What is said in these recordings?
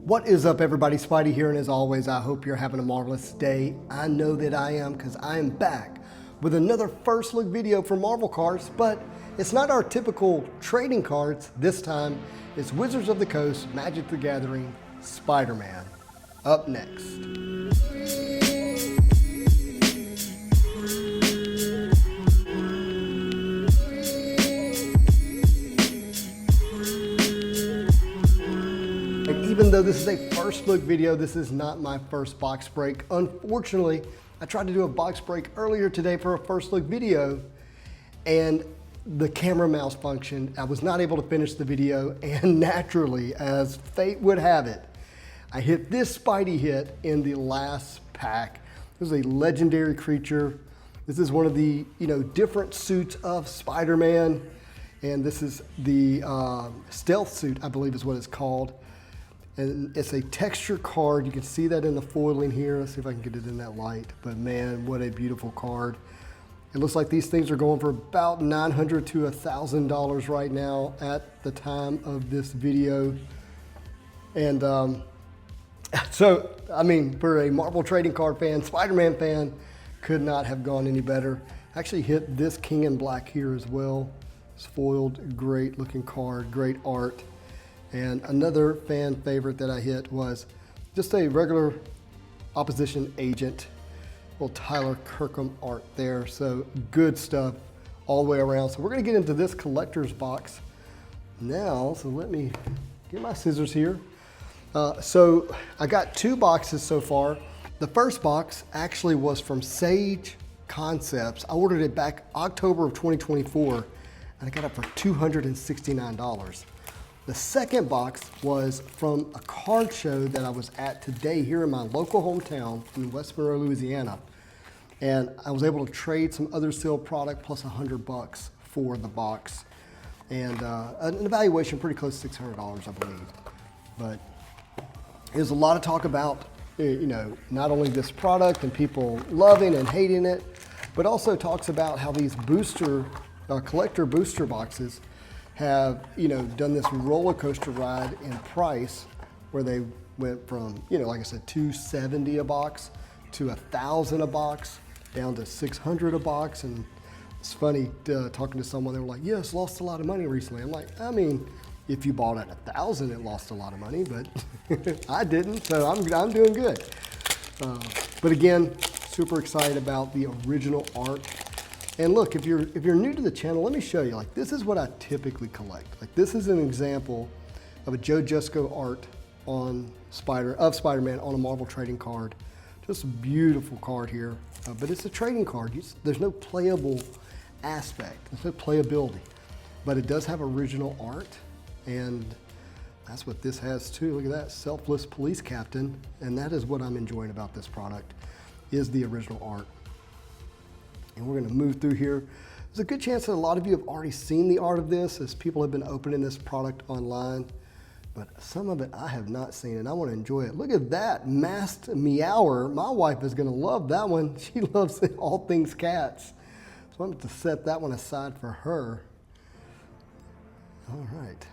What is up, everybody? Spidey here, and as always, I hope you're having a marvelous day. I know that I am, because I am back with another first look video for Marvel cards, but it's not our typical trading cards. This time, it's Wizards of the Coast, Magic the Gathering, Spider-Man. Up next. Even though this is a first look video, this is not my first box break. Unfortunately, I tried to do a box break earlier today for a first look video, and the camera malfunctioned. I was not able to finish the video, and naturally, as fate would have it, I hit this Spidey hit in the last pack. This is a legendary creature. This is one of the different suits of Spider-Man, and this is the stealth suit, I believe is what it's called. And it's a texture card. You can see that in the foiling here. Let's see if I can get it in that light. But man, what a beautiful card. It looks like these things are going for about $900 to $1,000 right now at the time of this video. And so, I mean, for a Marvel trading card fan, Spider-Man fan, could not have gone any better. Actually hit this King in Black here as well. It's foiled, great looking card, great art. And another fan favorite that I hit was just a regular opposition agent, little Tyler Kirkham art there. So good stuff all the way around. So we're gonna get into this collector's box now. So let me get my scissors here. So I got two boxes so far. The first box actually was from Sage Concepts. I ordered it back October of 2024, and I got it for $269. The second box was from a card show that I was at today here in my local hometown in West Monroe, Louisiana. And I was able to trade some other sealed product plus $100 for the box. And an evaluation pretty close to $600, I believe. But there's a lot of talk about, not only this product and people loving and hating it, but also talks about how these collector booster boxes have done this roller coaster ride in price, where they went from like I said, $270 a box to $1,000 a box, down to $600 a box. And it's funny talking to someone, they were like, "Yes, lost a lot of money recently." I'm like, I mean, if you bought at $1,000, it lost a lot of money, but I didn't, so I'm doing good. But again, super excited about the original art. And look, if you're new to the channel, let me show you. Like, this is what I typically collect. Like, this is an example of a Joe Jusko art on Spider-Man on a Marvel trading card. Just a beautiful card here, but it's a trading card. There's no playable aspect. There's no playability, but it does have original art, and that's what this has too. Look at that, selfless police captain, and that is what I'm enjoying about this product, is the original art. And we're gonna move through here. There's a good chance that a lot of you have already seen the art of this, as people have been opening this product online, but some of it I have not seen, and I wanna enjoy it. Look at that, Masked Meower. My wife is gonna love that one. She loves all things cats. So I'm going to set that one aside for her. All right.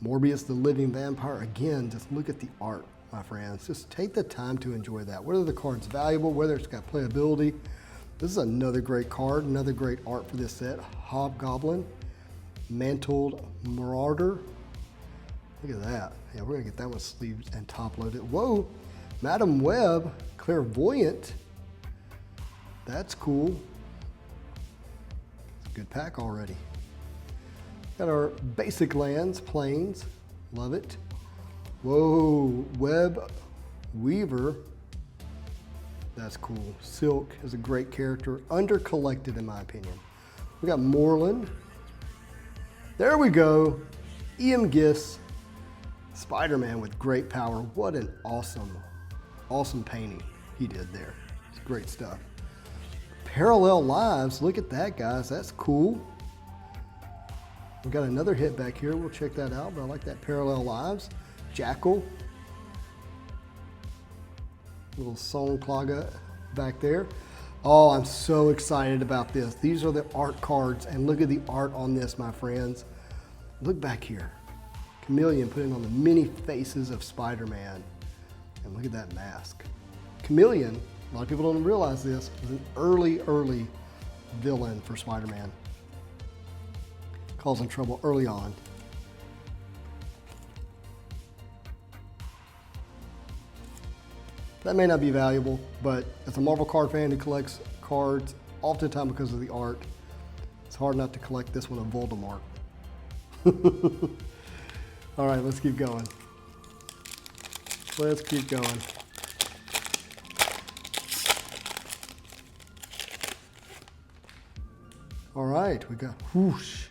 Morbius the Living Vampire. Again, just look at the art, my friends. Just take the time to enjoy that. Whether the card's valuable, whether it's got playability. This is another great card, another great art for this set. Hobgoblin, Mantled Marauder. Look at that. Yeah, we're gonna get that one sleeved and top loaded. Whoa, Madam Web, Clairvoyant. That's cool. It's a good pack already. Got our basic lands, plains, love it. Whoa, Web Weaver. That's cool. Silk is a great character, under-collected in my opinion. We got Moreland. There we go. E.M. Giss, Spider-Man with great power. What an awesome painting he did there. It's great stuff. Parallel Lives, look at that, guys. That's cool. We got another hit back here. We'll check that out, but I like that Parallel Lives. Jackal. Little Song Claga back there. Oh, I'm so excited about this. These are the art cards, and look at the art on this, my friends. Look back here. Chameleon putting on the many faces of Spider-Man. And look at that mask. Chameleon, a lot of people don't realize this, was an early villain for Spider-Man. Causing trouble early on. That may not be valuable, but as a Marvel card fan who collects cards, oftentimes because of the art, it's hard not to collect this one of Voldemort. All right, let's keep going. Let's keep going. All right, we got whoosh.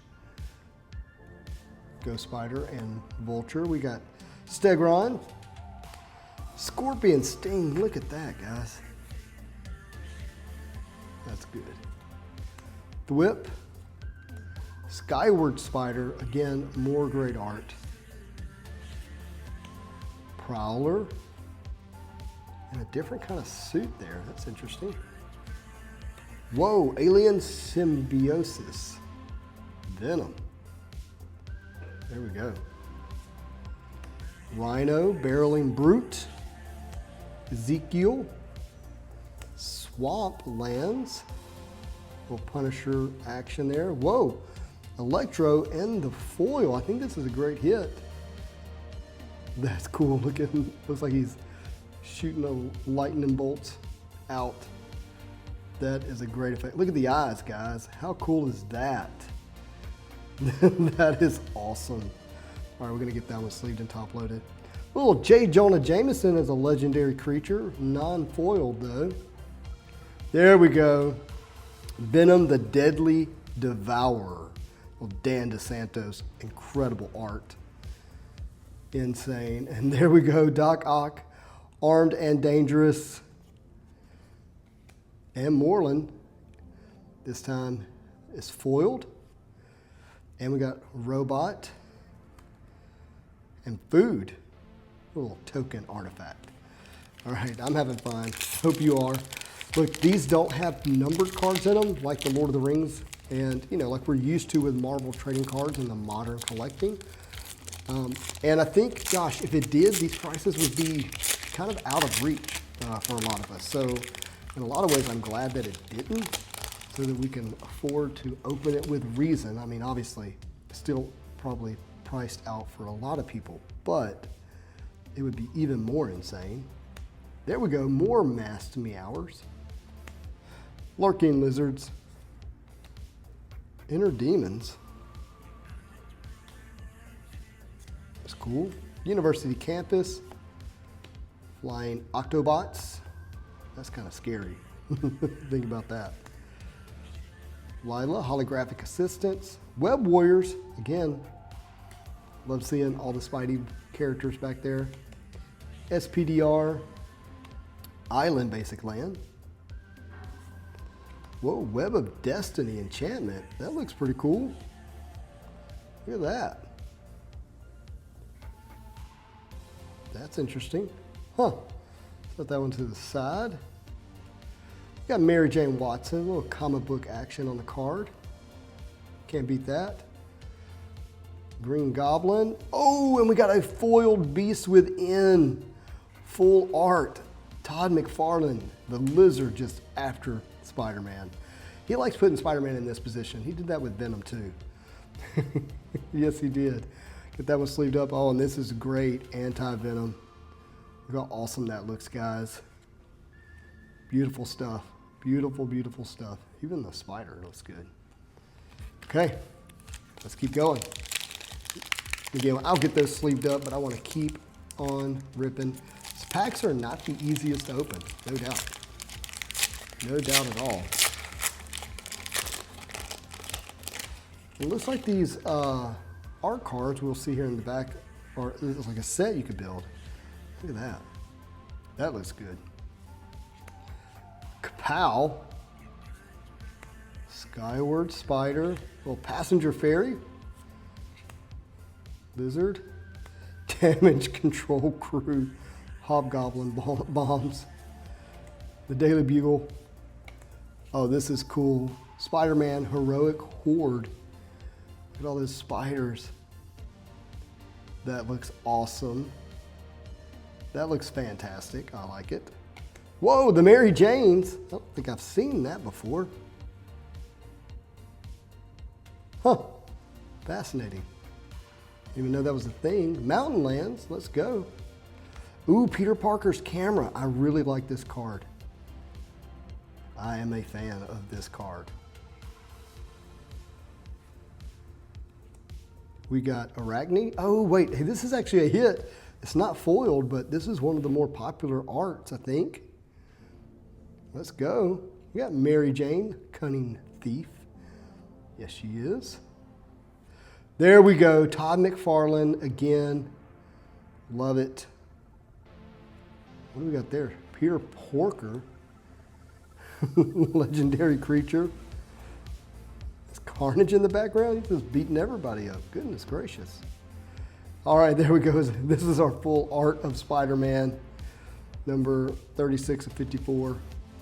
Ghost Spider and Vulture. We got Stegron. Scorpion Sting, look at that, guys. That's good. The Whip. Skyward Spider, again, more great art. Prowler. And a different kind of suit there, that's interesting. Whoa, Alien Symbiosis. Venom. There we go. Rhino, Barreling Brute. Ezekiel, Swamp Lands, little Punisher action there. Whoa, Electro and the foil. I think this is a great hit. That's cool looking. Looks like he's shooting the lightning bolts out. That is a great effect. Look at the eyes, guys. How cool is that? That is awesome. All right, we're gonna get that one sleeved and top loaded. Little J. Jonah Jameson is a legendary creature, non-foiled though. There we go. Venom the Deadly Devourer. Well, Dan DeSantos, incredible art. Insane. And there we go, Doc Ock, Armed and Dangerous. And Moreland, this time is foiled. And we got Robot and Food. Little token artifact. All right, I'm having fun. Hope you are. Look, these don't have numbered cards in them like the Lord of the Rings and, you know, like we're used to with Marvel trading cards in the modern collecting. And I think, gosh, if it did, these prices would be kind of out of reach for a lot of us. So in a lot of ways, I'm glad that it didn't so that we can afford to open it with reason. I mean, obviously, still probably priced out for a lot of people, but it would be even more insane. There we go, more masked meowers. Lurking lizards. Inner demons. That's cool. University campus. Flying Octobots. That's kind of scary. Think about that. Lila, holographic assistants. Web Warriors, again. Love seeing all the Spidey characters back there. SPDR, Island Basic Land. Whoa, Web of Destiny enchantment. That looks pretty cool. Look at that. That's interesting. Huh. Put that one to the side. Got Mary Jane Watson, a little comic book action on the card. Can't beat that. Green Goblin. Oh, and we got a foiled Beast Within. Full art. Todd McFarlane, the lizard just after Spider-Man. He likes putting Spider-Man in this position. He did that with Venom too. Yes, he did. Get that one sleeved up. Oh, and this is great anti-Venom. Look how awesome that looks, guys. Beautiful stuff. Beautiful, beautiful stuff. Even the spider looks good. Okay, let's keep going. Again, I'll get those sleeved up, but I want to keep on ripping. These packs are not the easiest to open, no doubt. No doubt at all. It looks like these art cards we'll see here in the back, or it's like a set you could build. Look at that. That looks good. Kapow. Skyward Spider. Little passenger ferry. Lizard. Damage Control Crew. Hobgoblin bombs. The Daily Bugle. Oh, this is cool. Spider-Man Heroic Horde. Look at all those spiders. That looks awesome. That looks fantastic. I like it. Whoa, the Mary Janes. I don't think I've seen that before. Huh, fascinating. Didn't even know that was a thing. Mountain Lands, let's go. Ooh, Peter Parker's camera. I really like this card. I am a fan of this card. We got Arachne. Oh, wait, hey, this is actually a hit. It's not foiled, but this is one of the more popular arts, I think. Let's go. We got Mary Jane, Cunning Thief. Yes, she is. There we go. Todd McFarlane again. Love it. What do we got there? Peter Porker. Legendary creature. Is Carnage in the background? He's just beating everybody up. Goodness gracious. All right, there we go. This is our full art of Spider-Man. Number 36 of 54.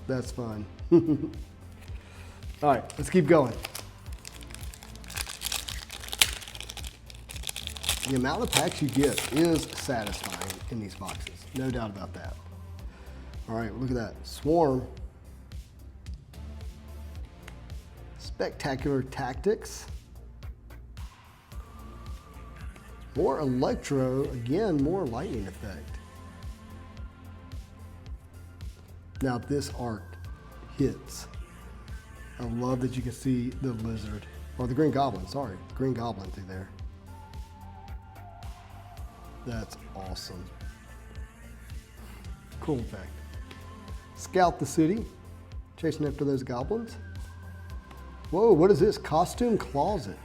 That's fun. All right, let's keep going. The amount of packs you get is satisfying in these boxes. No doubt about that. All right, look at that. Swarm. Spectacular Tactics. More Electro. Again, more lightning effect. Now this art hits. I love that you can see the lizard, or the Green Goblin, sorry. Green Goblin through there. That's awesome. Cool effect. Scout the city, chasing after those goblins. Whoa, what is this? Costume closet.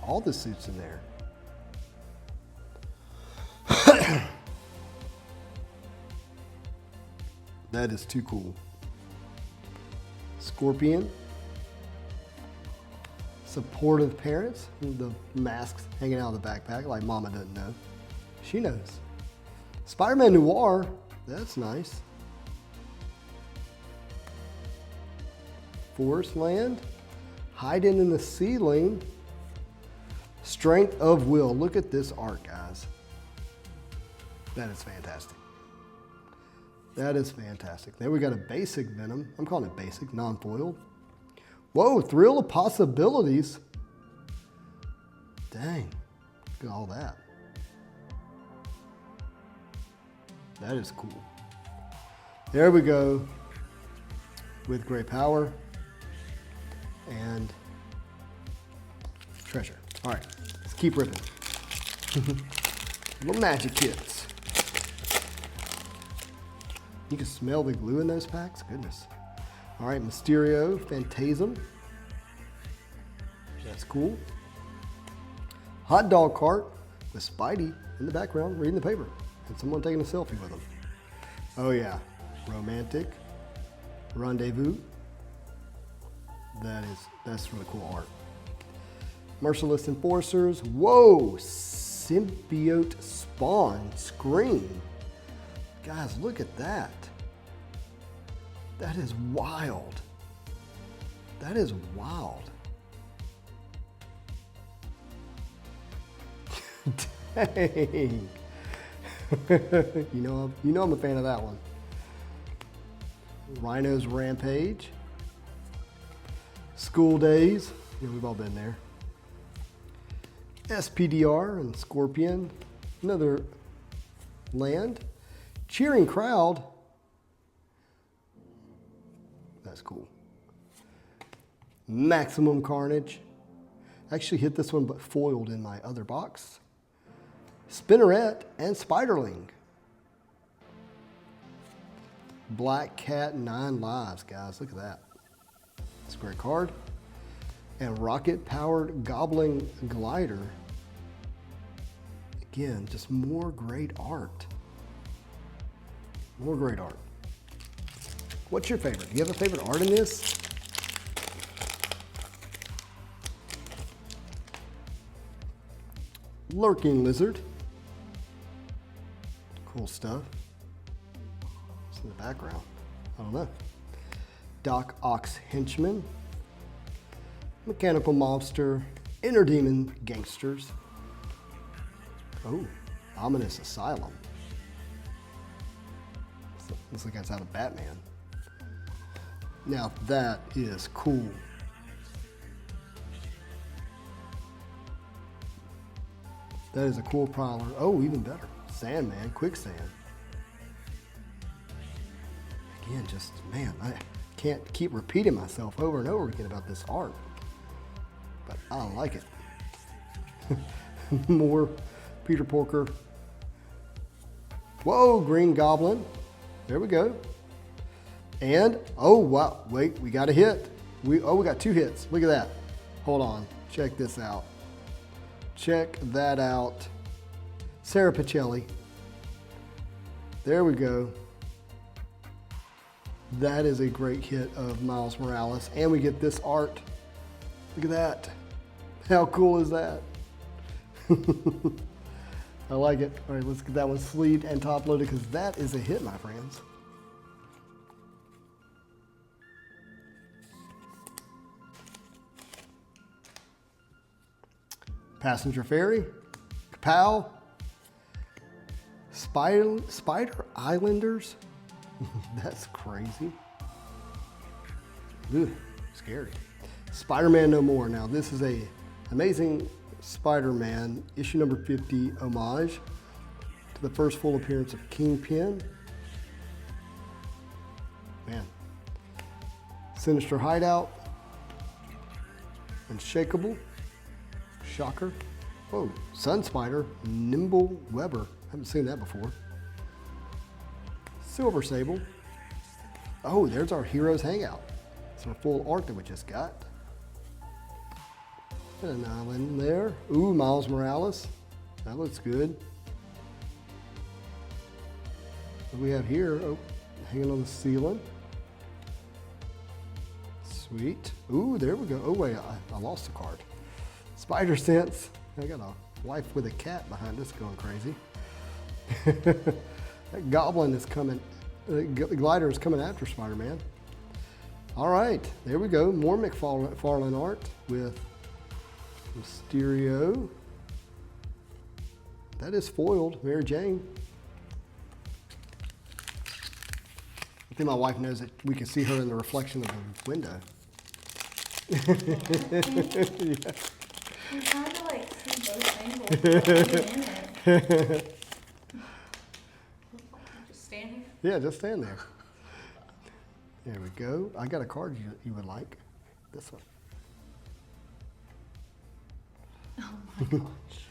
All the suits in there. That is too cool. Scorpion. Supportive parents. The masks hanging out of the backpack like Mama doesn't know. She knows. Spider-Man Noir. That's nice. Forest Land. Hiding in the ceiling. Strength of Will. Look at this art, guys. That is fantastic. That is fantastic. Then we got a basic Venom. I'm calling it basic, non-foiled. Whoa, Thrill of Possibilities. Dang, look at all that. That is cool. There we go. With great power and treasure. All right, let's keep ripping. Little magic kits. You can smell the glue in those packs? Goodness. All right, Mysterio, Phantasm. That's cool. Hot dog cart with Spidey in the background reading the paper and someone taking a selfie with him. Oh yeah, Romantic Rendezvous. That's really cool art. Merciless Enforcers. Whoa, Symbiote Spawn Scream. Guys, look at that. That is wild. That is wild. Dang. you know I'm a fan of that one. Rhino's Rampage. School Days. Yeah, we've all been there. SPDR and Scorpion. Another land. Cheering Crowd. That's cool. Maximum Carnage. Actually hit this one but foiled in my other box. Spinneret and Spiderling. Black Cat 9 Lives, guys. Look at that. It's a great card. And Rocket Powered Goblin Glider. Again, just more great art. More great art. What's your favorite? Do you have a favorite art in this? Lurking Lizard. Cool stuff. What's in the background? I don't know. Doc Ock's Henchman. Mechanical Mobster. Inner Demon Gangsters. Oh, Ominous Asylum. Looks like it's out of Batman. Now that is cool. That is a cool prowler. Oh, even better. Sandman, Quicksand. Again, just, man, I can't keep repeating myself over and over again about this art. But I like it. More Peter Porker. Whoa, Green Goblin. There we go. And, oh, wow, wait, we got a hit. We got 2 hits. Look at that. Hold on. Check this out. Check that out. Sarah Pacelli. There we go. That is a great hit of Miles Morales. And we get this art. Look at that. How cool is that? I like it. All right, let's get that one sleeved and top loaded because that is a hit, my friends. Passenger Ferry, Kapow, Spider Islanders. That's crazy. Ugh, scary. Spider-Man No More. Now this is a Amazing Spider-Man issue number 50 homage to the first full appearance of Kingpin. Man. Sinister Hideout. Unshakable. Shocker. Whoa, Sun Spider, Nimble Weber. Haven't seen that before. Silver Sable. Oh, there's our Heroes Hangout. It's our full art that we just got. And an island there. Ooh, Miles Morales. That looks good. What do we have here? Oh, hanging on the ceiling. Sweet. Ooh, there we go. Oh, wait, I lost a card. Spider Sense. I got a wife with a cat behind us going crazy. That goblin is coming. The glider is coming after Spider-Man. All right, there we go. More McFarlane art with Mysterio. That is foiled, Mary Jane. I think my wife knows that we can see her in the reflection of the window. Yeah. I'm trying to like see both angles. Just stand here? Yeah, just stand there. There we go. I got a card you would like. This one. Oh my gosh.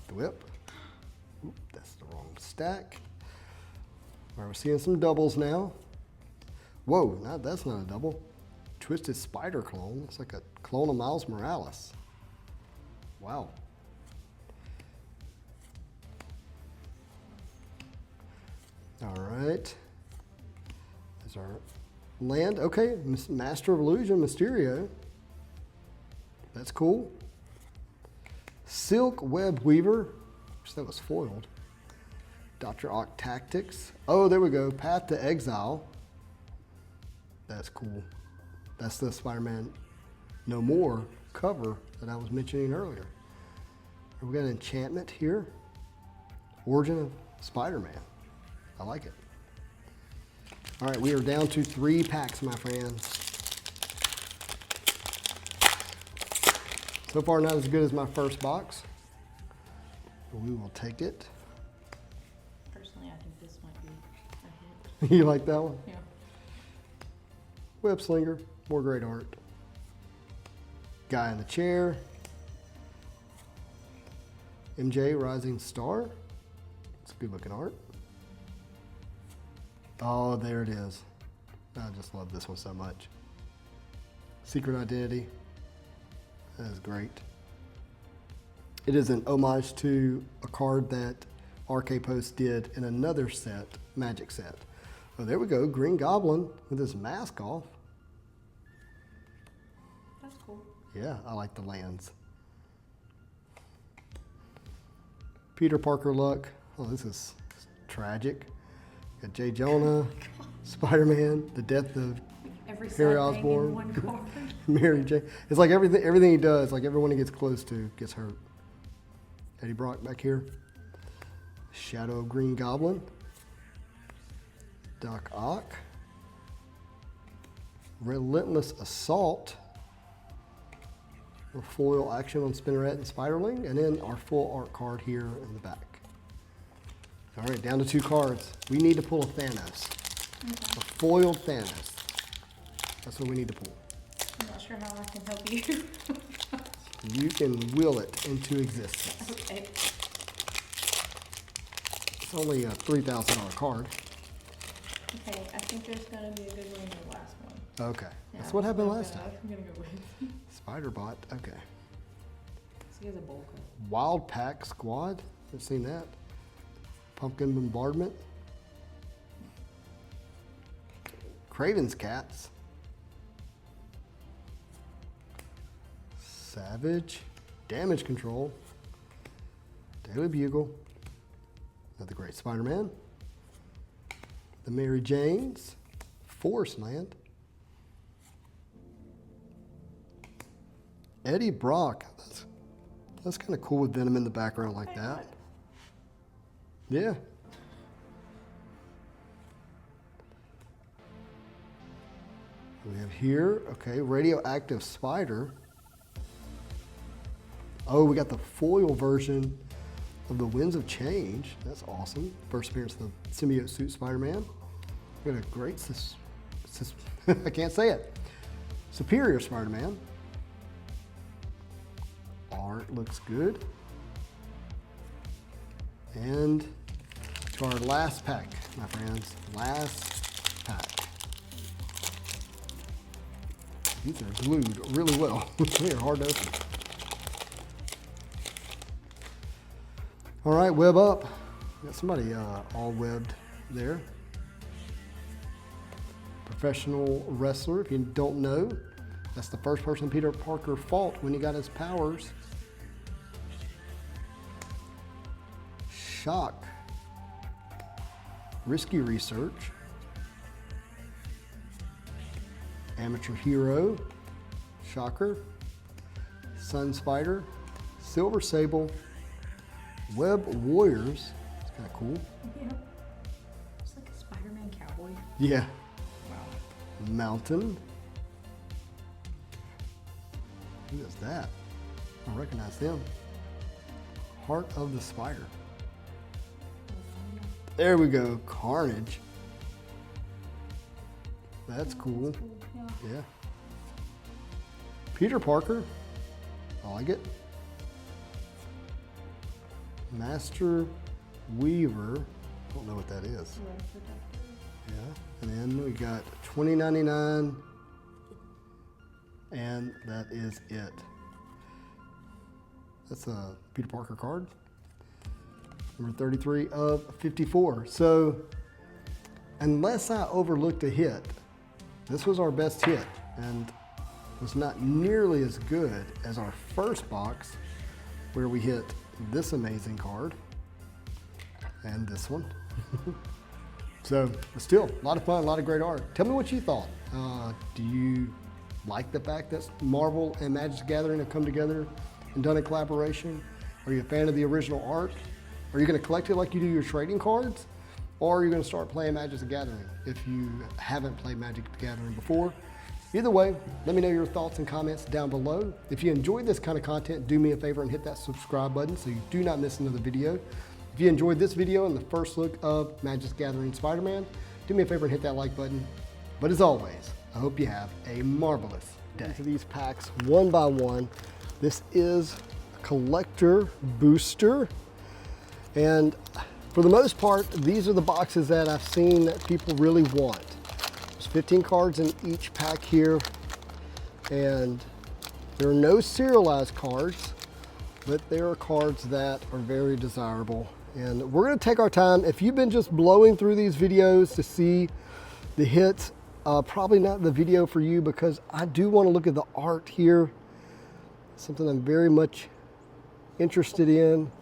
The whip. Oop, that's the wrong stack. All right, we're seeing some doubles now. Whoa, that's not a double. Twisted Spider clone. It's like a clone of Miles Morales. Wow. All right. There's our land. Okay, Master of Illusion, Mysterio. That's cool. Silk Web Weaver. Wish that was foiled. Dr. Ock Tactics. Oh, there we go. Path to Exile. That's cool. That's the Spider-Man No More cover that I was mentioning earlier. We got an enchantment here. Origin of Spider-Man. I like it. All right, we are down to 3 packs, my friends. So far, not as good as my first box, but we will take it. Personally, I think this might be a hit. You like that one? Yeah. Web Slinger, more great art. Guy in the chair. MJ Rising Star. It's good looking art. Oh, there it is. I just love this one so much. Secret Identity. That is great. It is an homage to a card that RK Post did in another set, Magic set. Oh, there we go. Green Goblin with his mask off. That's cool. Yeah, I like the lands. Peter Parker luck. Oh, this is tragic. Got J. Jonah, Spider-Man, the death of Every Harry sad thing in Osborn, one card. Mary Jane. It's like everything he does, like everyone he gets close to gets hurt. Eddie Brock back here. Shadow of Green Goblin. Doc Ock. Relentless Assault. A foil action on Spinneret and Spiderling, and then our full art card here in the back. All right, down to 2 cards. We need to pull a Thanos. Okay. A foiled Thanos. That's what we need to pull. I'm not sure how I can help you. You can will it into existence. Okay. It's only a $3,000 card. Okay, I think there's gonna be a good one in the last one. Okay, Yeah, that's what happened last I'm time. gonna go with. Spiderbot, okay. So he has a bowl cut. Wild Pack Squad, haven't seen that. Pumpkin Bombardment. Craven's Cats. Savage. Damage Control. Daily Bugle. Another Great Spider-Man. The Mary Janes. Forest Land. Eddie Brock. That's kind of cool with Venom in the background like that. Yeah. We have here, okay, Radioactive Spider. Oh, we got the foil version of the Winds of Change. That's awesome. First appearance of the symbiote suit Spider-Man. We got a great, I can't say it. Superior Spider-Man. Art looks good. And to our last pack, my friends. Last pack. These are glued really well. They are hard to open. All right, web up. Got somebody all webbed there. Professional wrestler, if you don't know, that's the first person Peter Parker fought when he got his powers. Shock. Risky Research. Amateur Hero. Shocker. Sun Spider. Silver Sable. Web Warriors. It's kind of cool. Yeah. It's like a Spider-Man cowboy. Yeah. Wow. Mountain. Who is that? I don't recognize them. Heart of the Spider. There we go. Carnage. That's cool. Yeah. Yeah. Peter Parker. I like it. Master Weaver. Don't know what that is. Yeah. And then we got 2099. And that is it. That's a Peter Parker card. Number 33 of 54. So, unless I overlooked a hit, this was our best hit and was not nearly as good as our first box where we hit this amazing card and this one. So, but still, a lot of fun, a lot of great art. Tell me what you thought. Do you like the fact that Marvel and Magic the Gathering have come together and done a collaboration? Are you a fan of the original art? Are you going to collect it like you do your trading cards? Or are you going to start playing Magic the Gathering if you haven't played Magic the Gathering before? Either way, let me know your thoughts and comments down below. If you enjoyed this kind of content, do me a favor and hit that subscribe button so you do not miss another video. If you enjoyed this video and the first look of Magic the Gathering Spider-Man, do me a favor and hit that like button. But as always, I hope you have a marvelous day. Into these packs one by one. This is a collector booster. And for the most part, these are the boxes that I've seen that people really want. There's 15 cards in each pack here, and there are no serialized cards, but there are cards that are very desirable. And we're gonna take our time. If you've been just blowing through these videos to see the hits, probably not the video for you, because I do wanna look at the art here. Something I'm very much interested in.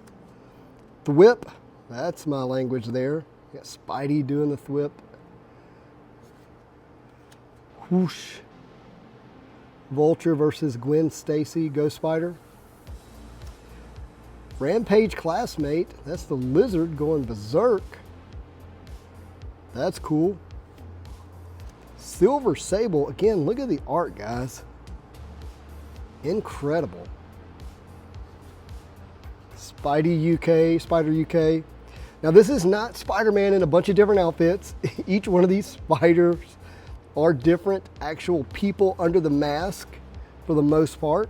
The whip, that's my language there. Got Spidey doing the thwip. Whoosh. Vulture versus Gwen Stacy, Ghost Spider. Rampage classmate. That's the lizard going berserk. That's cool. Silver Sable. Again, look at the art, guys. Incredible. Spidey UK, Spider UK. Now this is not Spider-Man in a bunch of different outfits. Each one of these spiders are different actual people under the mask for the most part.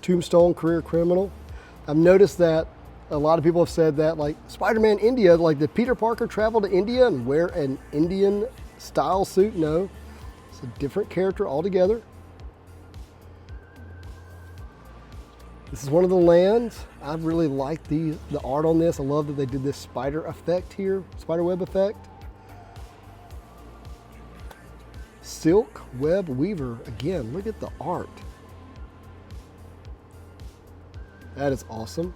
Tombstone, career criminal. I've noticed that a lot of people have said that, like Spider-Man India, like did Peter Parker travel to India and wear an Indian style suit? No, it's a different character altogether. This is one of the lands. I really like the art on this. I love that they did this spider effect here, spider web effect. Silk Web Weaver. Again, look at the art. That is awesome.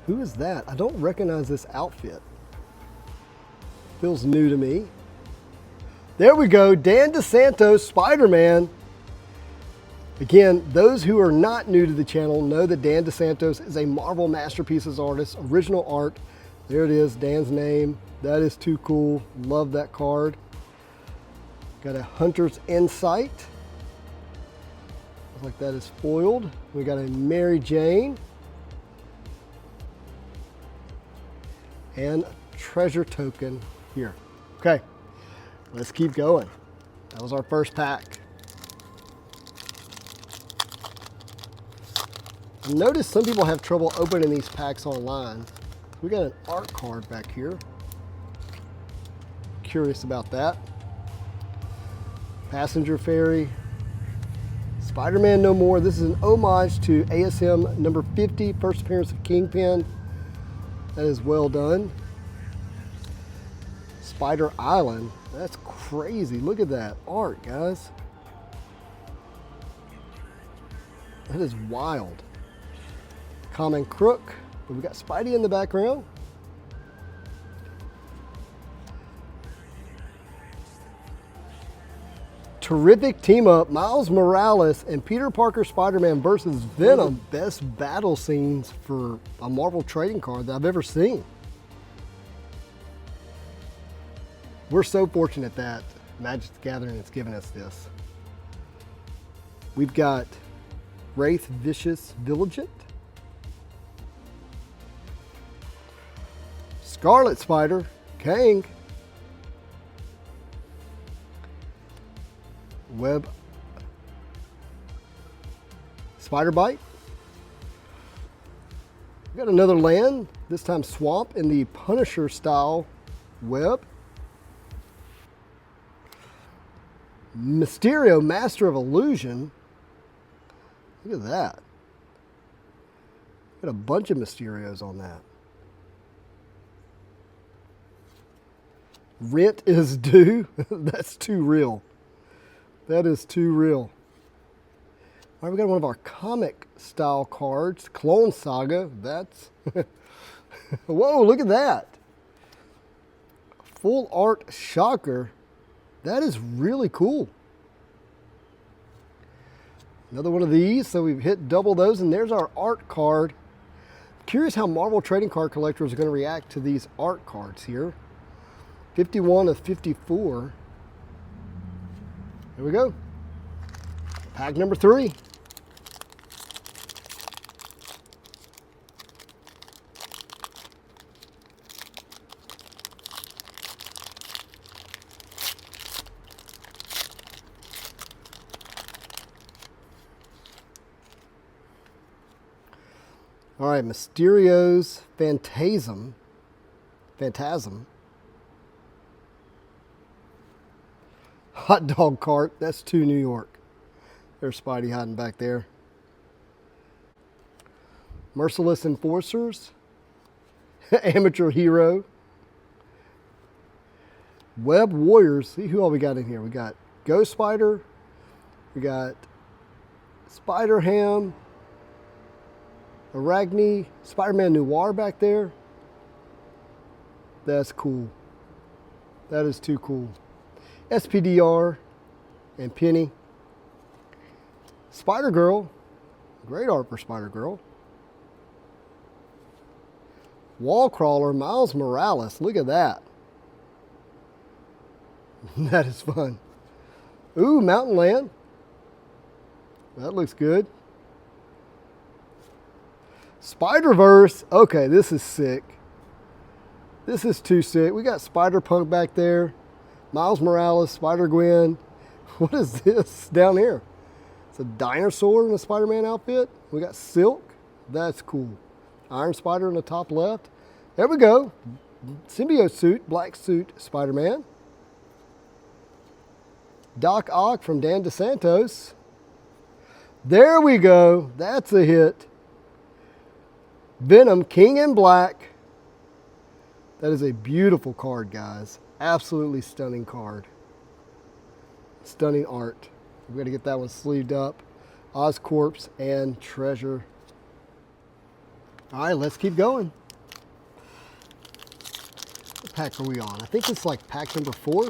Who is that? I don't recognize this outfit. Feels new to me. There we go, Dan DeSantos, Spider-Man. Again, those who are not new to the channel know that Dan DeSantos is a Marvel Masterpieces artist, original art. There it is, Dan's name. That is too cool. Love that card. Got a Hunter's Insight. Looks like that is foiled. We got a Mary Jane. And a treasure token here. Okay, let's keep going. That was our first pack. I noticed some people have trouble opening these packs online. We got an art card back here. Curious about that. Passenger Ferry. Spider-Man No More. This is an homage to ASM number 50, first appearance of Kingpin. That is well done. Spider Island. That's crazy. Look at that art, guys. That is wild. Common Crook. We got Spidey in the background. Terrific team up. Miles Morales and Peter Parker Spider-Man versus Venom. Best battle scenes for a Marvel trading card that I've ever seen. We're so fortunate that Magic the Gathering has given us this. We've got Wraith Vicious Vigilant. Scarlet Spider, Kang. Web Spider Bite. We got another land, this time Swamp in the Punisher style web. Mysterio, Master of Illusion. Look at that. Got a bunch of Mysterios on that. Rent is due. That's too real. That is too real. All right, we got one of our comic style cards, Clone Saga. That's, whoa, look at that. Full art Shocker. That is really cool. Another one of these, so we've hit double those, and there's our art card. Curious how Marvel trading card collectors are going to react to these art cards here. 51 of 54. Here we go. Pack number 3. All right, Mysterio's Phantasm. Hot dog cart, that's too New York. There's Spidey hiding back there. Merciless Enforcers. Amateur Hero. Web Warriors. See who all we got in here. We got Ghost Spider. We got Spider-Ham. Arachne. Spider-Man Noir back there. That's cool. That is too cool. SPDR and Penny. Spider-Girl. Great art for Spider-Girl. Wall Crawler, Miles Morales. Look at that. That is fun. Ooh, Mountain Land. That looks good. Spider-Verse. Okay, this is sick. This is too sick. We got Spider-Punk back there. Miles Morales, Spider-Gwen. What is this down here? It's a dinosaur in a Spider-Man outfit. We got Silk. That's cool. Iron Spider in the top left. There we go. Symbiote suit, black suit, Spider-Man. Doc Ock from Dan DeSantos. There we go. That's a hit. Venom, King in Black. That is a beautiful card, guys. Absolutely stunning card. Stunning art. We've got to get that one sleeved up. Oscorp and Treasure. All right, let's keep going. What pack are we on? I think it's like pack number 4.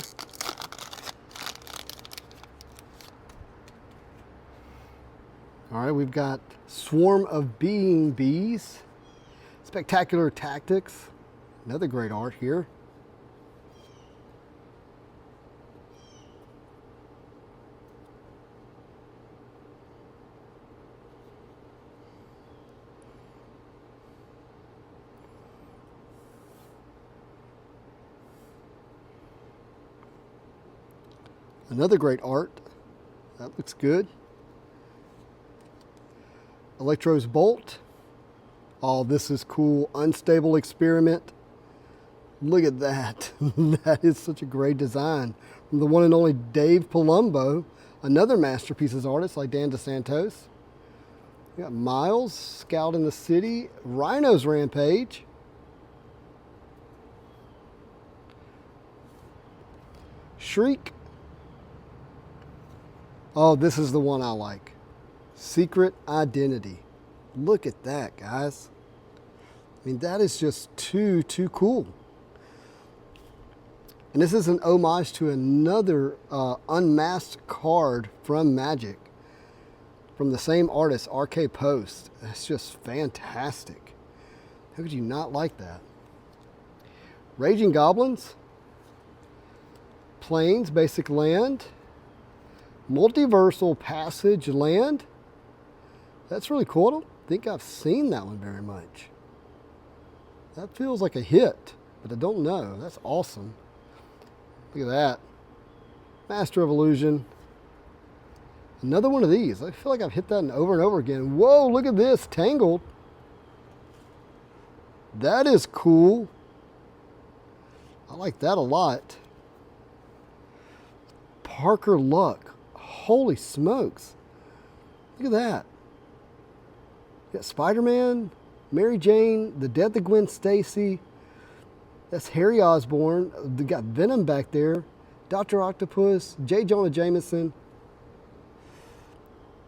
All right, we've got Swarm of Being Bees. Spectacular Tactics. Another great art here. Another great art. That looks good. Electro's Bolt. Oh, this is cool. Unstable Experiment. Look at that. That is such a great design. From the one and only Dave Palumbo. Another masterpiece as artist like Dan DeSantos. We got Miles, Scout in the City. Rhino's Rampage. Shriek. Oh, this is the one I like. Secret Identity. Look at that, guys. I mean, that is just too cool. And this is an homage to another unmasked card from Magic. From the same artist, RK Post. That's just fantastic. How could you not like that? Raging Goblins. Plains, Basic Land. Multiversal Passage Land. That's really cool. I don't think I've seen that one very much. That feels like a hit, but I don't know. That's awesome. Look at that. Master of Illusion. Another one of these. I feel like I've hit that over and over again. Whoa, look at this. Tangled. That is cool. I like that a lot. Parker Luck. Holy smokes. Look at that. You got Spider-Man, Mary Jane, the Death of Gwen Stacy. That's Harry Osborn. They got Venom back there. Dr. Octopus, J. Jonah Jameson.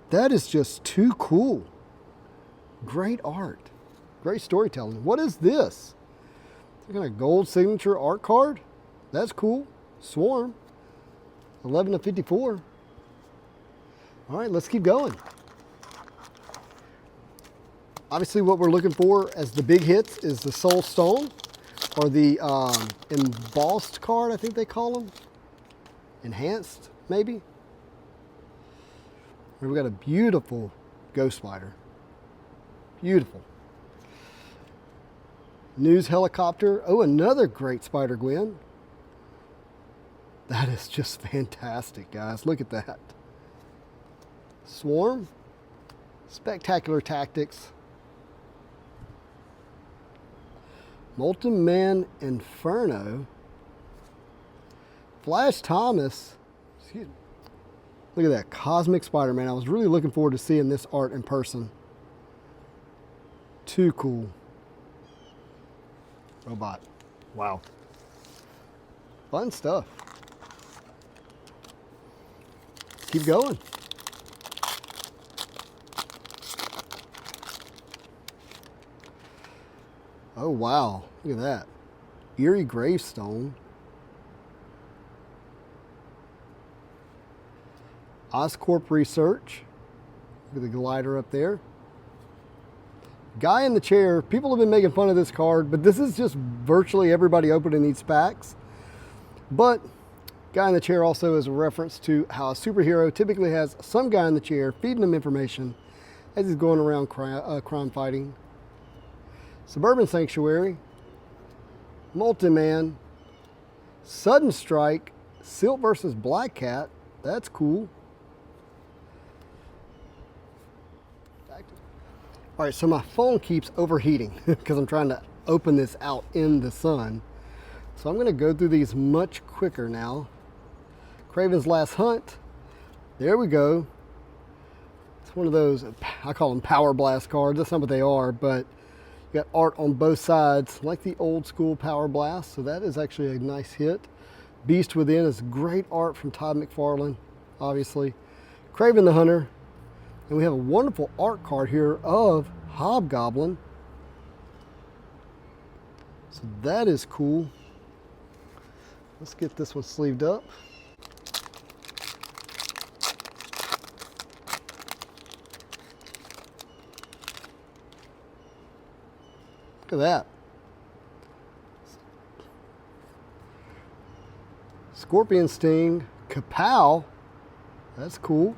That is just too cool. Great art. Great storytelling. What is this? Some kind of gold signature art card? That's cool. Swarm. 11 of 54. All right, let's keep going. Obviously, what we're looking for as the big hits is the Soul Stone, or the embossed card, I think they call them. Enhanced, maybe. We've got a beautiful Ghost Spider. Beautiful. News Helicopter. Oh, another great Spider-Gwen. That is just fantastic, guys. Look at that. Swarm. Spectacular Tactics. Molten Man Inferno. Flash Thomas. Excuse me. Look at that. Cosmic Spider-Man. I was really looking forward to seeing this art in person. Too cool. Robot. Wow. Fun stuff. Keep going. Oh, wow. Look at that. Eerie Gravestone. Oscorp Research. Look at the glider up there. Guy in the chair. People have been making fun of this card, but this is just virtually everybody opening these packs. But guy in the chair also is a reference to how a superhero typically has some guy in the chair feeding him information as he's going around crime fighting. Suburban Sanctuary, Multi-Man, Sudden Strike, Silt versus Black Cat. That's cool. All right, so my phone keeps overheating because I'm trying to open this out in the sun. So I'm gonna go through these much quicker now. Kraven's Last Hunt. There we go. It's one of those, I call them Power Blast cards. That's not what they are, but you got art on both sides, like the old school Power Blast. So that is actually a nice hit. Beast Within is great art from Todd McFarlane, obviously. Kraven the Hunter. And we have a wonderful art card here of Hobgoblin. So that is cool. Let's get this one sleeved up. Look at that. Scorpion Sting, Kapow. That's cool.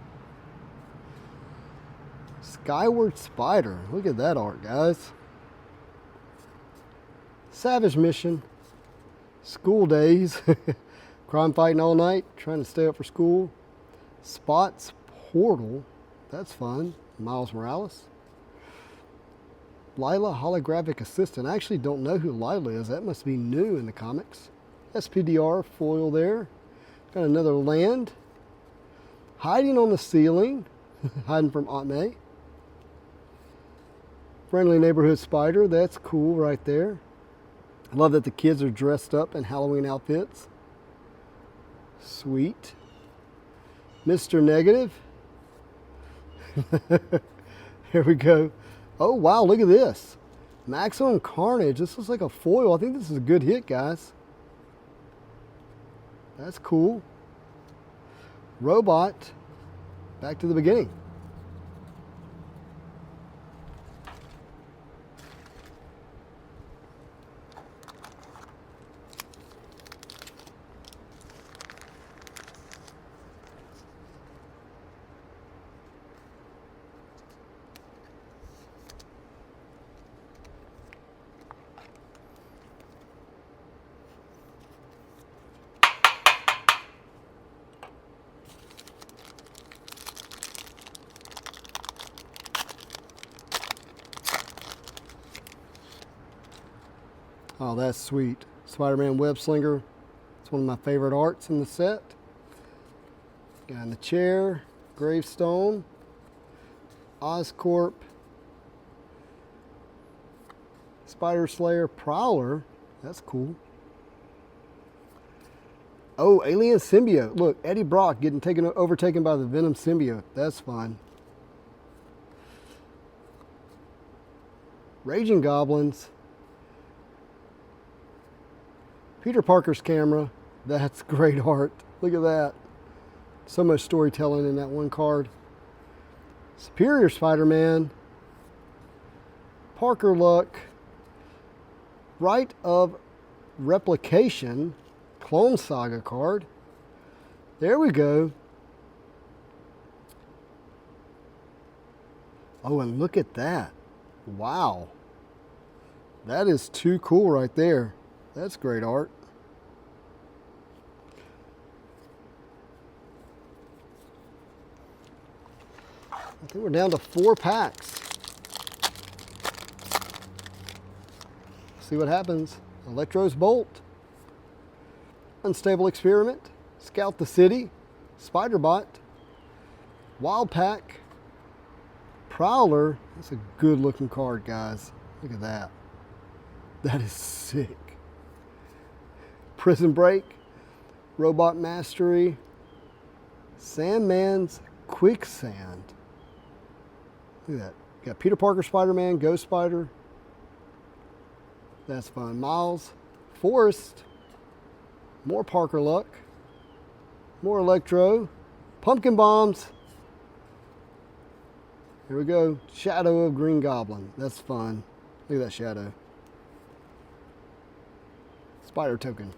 Skyward Spider. Look at that art, guys. Savage Mission. School Days. Crime Fighting All Night. Trying to stay up for school. Spot's Portal. That's fun. Miles Morales. Lila Holographic Assistant. I actually don't know who Lila is. That must be new in the comics. SPDR foil there. Got another land. Hiding on the Ceiling. Hiding from Aunt May. Friendly Neighborhood Spider, that's cool right there. I love that the kids are dressed up in Halloween outfits. Sweet. Mr. Negative. Here we go. Oh wow, look at this. Maximum Carnage, this looks like a foil. I think this is a good hit, guys. That's cool. Robot, back to the beginning. Oh, that's sweet. Spider-Man Web Slinger. It's one of my favorite arts in the set. Guy in the chair. Gravestone. Oscorp. Spider Slayer Prowler. That's cool. Oh, Alien Symbiote. Look, Eddie Brock getting overtaken by the Venom Symbiote. That's fun. Raging Goblins. Peter Parker's camera. That's great art. Look at that. So much storytelling in that one card. Superior Spider-Man. Parker Luck. Right of Replication. Clone Saga card. There we go. Oh, and look at that. Wow. That is too cool right there. That's great art. I think we're down to 4 packs. See what happens. Electro's Bolt. Unstable Experiment. Scout the City. Spider-Bot. Wild Pack. Prowler. That's a good looking card, guys. Look at that. That is sick. Prison Break, Robot Mastery, Sandman's Quicksand. Look at that. You got Peter Parker Spider-Man, Ghost Spider. That's fun. Miles, Forest, more Parker Luck, more Electro, Pumpkin Bombs, Here we go. Shadow of Green Goblin. That's fun. Look at that shadow. Spider token.